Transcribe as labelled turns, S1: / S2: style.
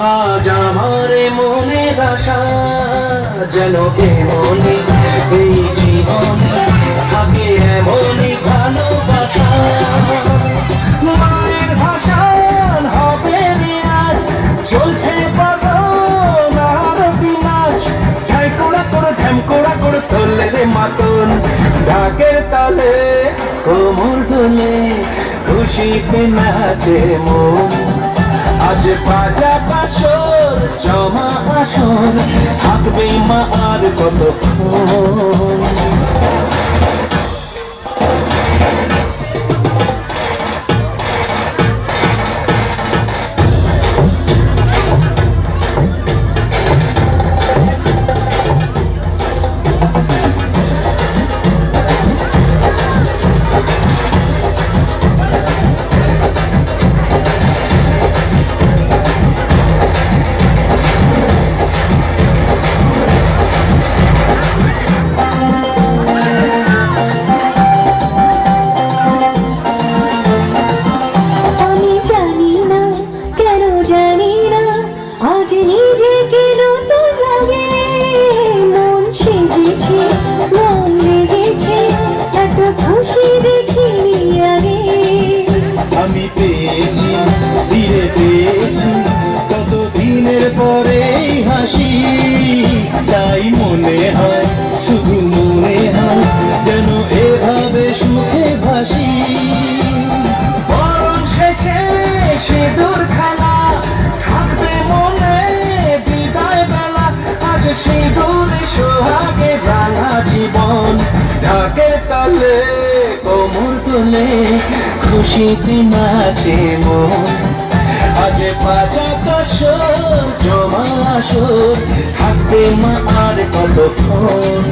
S1: আজ আমার মনের আশা যেন এমনই এই জীবনে থাকে এমনই ভালোবাসা। মায়ের ভাষান হবে আজ চলছে পাগল আরতি নাচ। ঢ্যাম কোড়া করে তোলে রে মাতন ঢাকের তালে কোমর দোলে খুশিতে নাচে মন। আজ বাজা বাসর জমা আসর থাকবে মা আর কতক্ষণ।
S2: আমি পেয়েছি ফিরে পেয়েছি কত দিনের পরে হাসি। তাই মনে হয় শুধু মনে হয় যেন এভাবে সুখে ভাসি।
S1: বরণ শেষে সিঁদুর খেলা থাকবে মনে বিদায় বেলা। আজ সিঁদুর সোহাগে রাঙা জীবন ঢাকে তালে কোমর তোলে খুশিতে নাচে মন। আজ বাজা কাসর জমা আসর থাকবে মা আর কতক্ষণ।